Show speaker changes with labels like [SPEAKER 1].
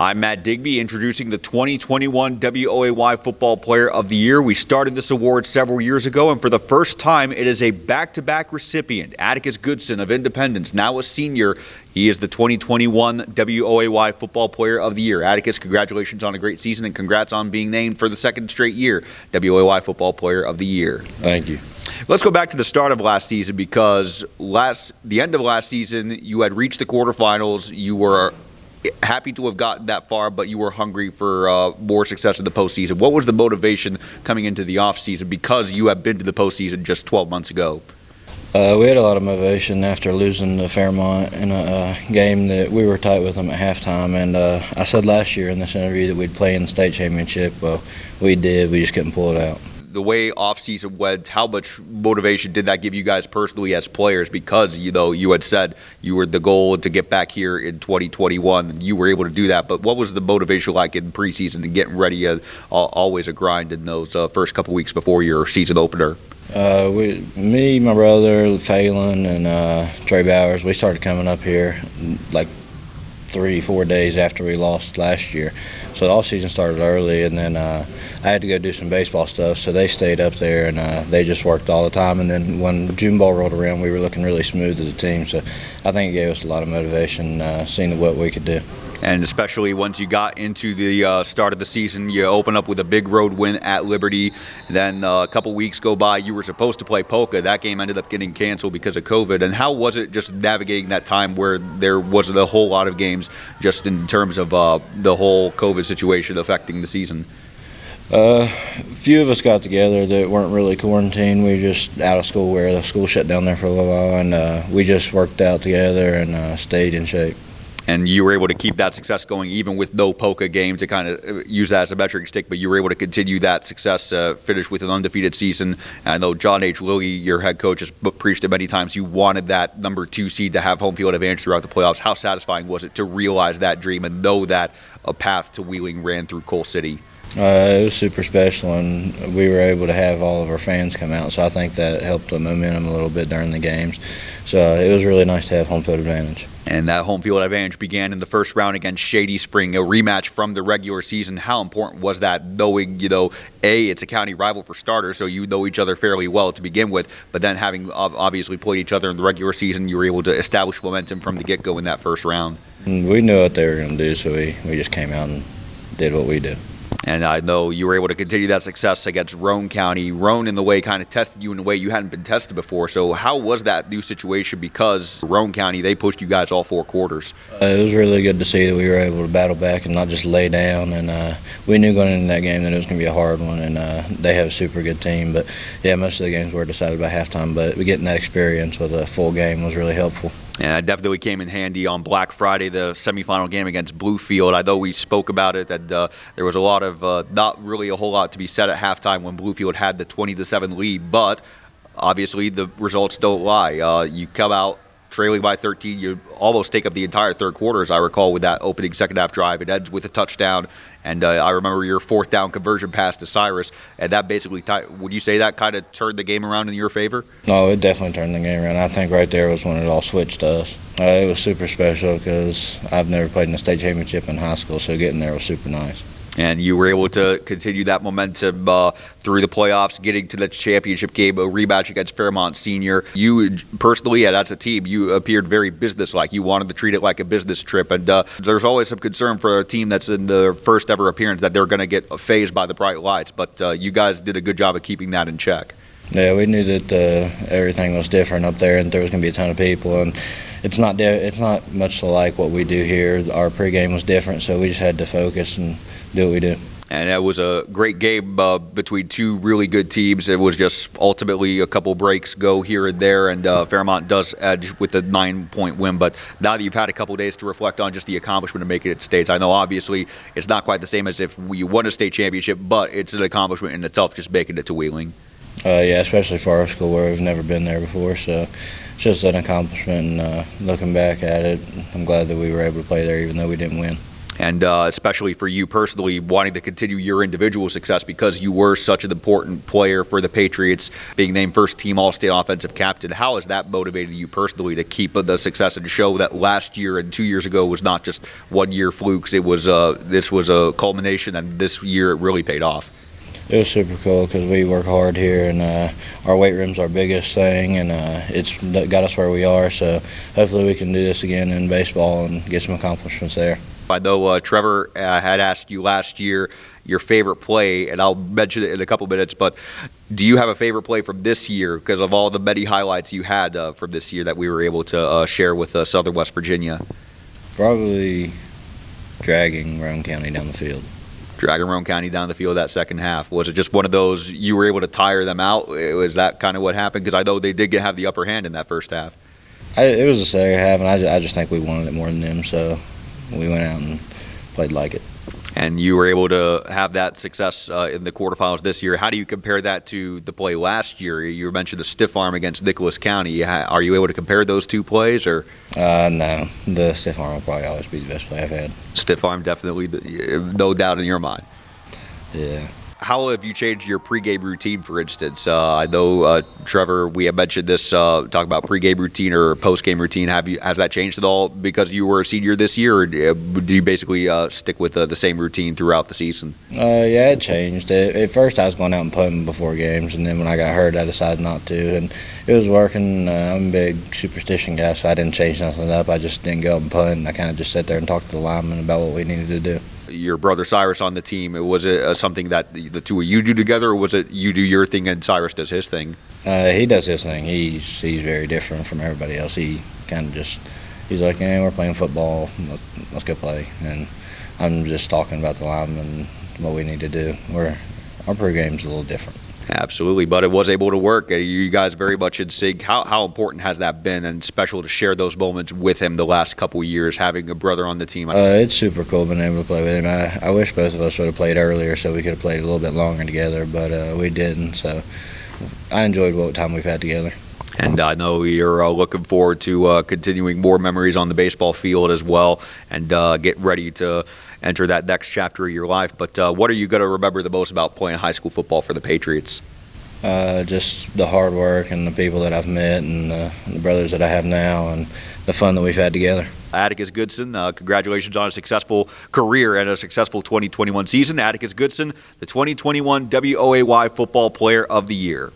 [SPEAKER 1] I'm Matt Digby, introducing the 2021 WOAY Football Player of the Year. We started this award several years ago, and for the first time, it is a back-to-back recipient. Atticus Goodson of Independence, now a senior. He is the 2021 WOAY Football Player of the Year. Atticus, congratulations on a great season, and congrats on being named for the second straight year WOAY Football Player of the Year.
[SPEAKER 2] Thank you.
[SPEAKER 1] Let's go back to the start of last season, because the end of last season, you had reached the quarterfinals. You were happy to have gotten that far, but you were hungry for more success in the postseason. What was the motivation coming into the offseason, because you have been to the postseason just 12 months ago?
[SPEAKER 2] We had a lot of motivation after losing to Fairmont in a game that we were tight with them at halftime. And I said last year in this interview that we'd play in the state championship. Well, we did. We just couldn't pull it out.
[SPEAKER 1] The way off-season went, how much motivation did that give you guys personally as players? Because, you had said you were the goal to get back here in 2021, and you were able to do that. But what was the motivation like in preseason and getting ready? Always a grind in those first couple weeks before your season opener.
[SPEAKER 2] Me, my brother, Phelan, and Trey Bowers, we started coming up here like 3-4 days after we lost last year. So the off-season started early, and then I had to go do some baseball stuff, so they stayed up there, and they just worked all the time. And then when June ball rolled around, we were looking really smooth as a team, so I think it gave us a lot of motivation seeing what we could do.
[SPEAKER 1] And especially once you got into the start of the season, you open up with a big road win at Liberty. Then a couple weeks go by, you were supposed to play Polka. That game ended up getting canceled because of COVID. And how was it just navigating that time where there wasn't a whole lot of games, just in terms of the whole COVID situation affecting the season?
[SPEAKER 2] A few of us got together that weren't really quarantined. We were just out of school, where the school shut down there for a little while, and we just worked out together and stayed in shape.
[SPEAKER 1] And you were able to keep that success going even with no Polka game to kind of use that as a measuring stick, but you were able to continue that success, finish with an undefeated season. And I know John H. Lilly, your head coach, has preached it many times. You wanted that number 2 seed to have home field advantage throughout the playoffs. How satisfying was it to realize that dream and know that a path to Wheeling ran through Coal City?
[SPEAKER 2] It was super special, and we were able to have all of our fans come out, so I think that helped the momentum a little bit during the games. So it was really nice to have home field advantage.
[SPEAKER 1] And that home field advantage began in the first round against Shady Spring, a rematch from the regular season. How important was that, knowing, it's a county rival for starters, so you know each other fairly well to begin with, but then having obviously played each other in the regular season, you were able to establish momentum from the get-go in that first round.
[SPEAKER 2] We knew what they were going to do, so we just came out and did what we did.
[SPEAKER 1] And I know you were able to continue that success against Roane County. Roane, in the way, kind of tested you in a way you hadn't been tested before. So how was that new situation? Because Roane County, they pushed you guys all 4 quarters.
[SPEAKER 2] It was really good to see that we were able to battle back and not just lay down. And we knew going into that game that it was going to be a hard one. And they have a super good team. But, yeah, most of the games were decided by halftime. But getting that experience with a full game was really helpful.
[SPEAKER 1] And it definitely came in handy on Black Friday, the semifinal game against Bluefield. I know we spoke about it, that there was a lot of not really a whole lot to be said at halftime when Bluefield had the 20-7 lead, but obviously the results don't lie. You come out trailing by 13, you almost take up the entire third quarter, as I recall, with that opening second-half drive. It ends with a touchdown, and I remember your 4th down conversion pass to Cyrus, and that basically, would you say that kind of turned the game around in your favor?
[SPEAKER 2] No, it definitely turned the game around. I think right there was when it all switched to us. It was super special because I've never played in a state championship in high school, so getting there was super nice.
[SPEAKER 1] And you were able to continue that momentum through the playoffs, getting to the championship game, a rematch against Fairmont Senior. You personally, and as a team, you appeared very businesslike. You wanted to treat it like a business trip. And there's always some concern for a team that's in the first ever appearance that they're going to get phased by the bright lights. But you guys did a good job of keeping that in check.
[SPEAKER 2] Yeah, we knew that everything was different up there, and there was going to be a ton of people. And it's not much like what we do here. Our pregame was different, so we just had to focus and do what we do.
[SPEAKER 1] And it was a great game between 2 really good teams. It was just ultimately a couple breaks go here and there, and Fairmont does edge with a 9-point win. But now that you've had a couple days to reflect on just the accomplishment of making it to states, I know obviously it's not quite the same as if we won a state championship, but it's an accomplishment in itself just making it to Wheeling.
[SPEAKER 2] Yeah, especially for our school where we've never been there before. So it's just an accomplishment, and looking back at it, I'm glad that we were able to play there even though we didn't win.
[SPEAKER 1] And especially for you personally, wanting to continue your individual success because you were such an important player for the Patriots, being named first-team All-State offensive captain. How has that motivated you personally to keep the success and show that last year and 2 years ago was not just one-year flukes? It was this was a culmination, and this year it really paid off.
[SPEAKER 2] It was super cool because we work hard here, and our weight room's our biggest thing, and it's got us where we are. So hopefully we can do this again in baseball and get some accomplishments there.
[SPEAKER 1] I know Trevor had asked you last year your favorite play, and I'll mention it in a couple minutes, but do you have a favorite play from this year because of all the many highlights you had from this year that we were able to share with Southern West Virginia?
[SPEAKER 2] Probably dragging Roane County down the field.
[SPEAKER 1] Dragging Roane County down the field that second half. Was it just one of those you were able to tire them out? Was that kind of what happened? Because I know they did have the upper hand in that first half.
[SPEAKER 2] It was the second half, and I just think we wanted it more than them, so we went out and played like it.
[SPEAKER 1] And you were able to have that success in the quarterfinals this year. How do you compare that to the play last year? You mentioned the stiff arm against Nicholas County. Are you able to compare those two plays? Or
[SPEAKER 2] no, the stiff arm will probably always be the best play I've had.
[SPEAKER 1] Stiff arm, definitely, no doubt in your mind.
[SPEAKER 2] Yeah.
[SPEAKER 1] How have you changed your pregame routine, for instance? I know, Trevor, we have mentioned this, talk about pregame routine or postgame routine. Has that changed at all because you were a senior this year, or do you basically stick with the same routine throughout the season?
[SPEAKER 2] Yeah, it changed. At first, I was going out and punting before games, and then when I got hurt, I decided not to, and it was working. I'm a big superstition guy, so I didn't change nothing up. I just didn't go up and punt. I kind of just sat there and talked to the linemen about what we needed to do.
[SPEAKER 1] Your brother Cyrus on the team, was it something that the two of you do together, or was it you do your thing and Cyrus does his thing?
[SPEAKER 2] He does his thing. He's very different from everybody else. He kind of he's like, we're playing football, let's go play. And I'm just talking about the linemen and what we need to do. Our pregame's a little different.
[SPEAKER 1] Absolutely, but it was able to work. You guys very much in sync. How important has that been, and special to share those moments with him the last couple of years, having a brother on the team?
[SPEAKER 2] It's super cool being able to play with him. I wish both of us would have played earlier so we could have played a little bit longer together, but we didn't. So I enjoyed what time we've had together.
[SPEAKER 1] And I know you're looking forward to continuing more memories on the baseball field as well, and get ready to enter that next chapter of your life. But what are you going to remember the most about playing high school football for the Patriots?
[SPEAKER 2] Just the hard work and the people that I've met and the brothers that I have now and the fun that we've had together.
[SPEAKER 1] Atticus Goodson, congratulations on a successful career and a successful 2021 season. Atticus Goodson, the 2021 WOAY Football Player of the Year.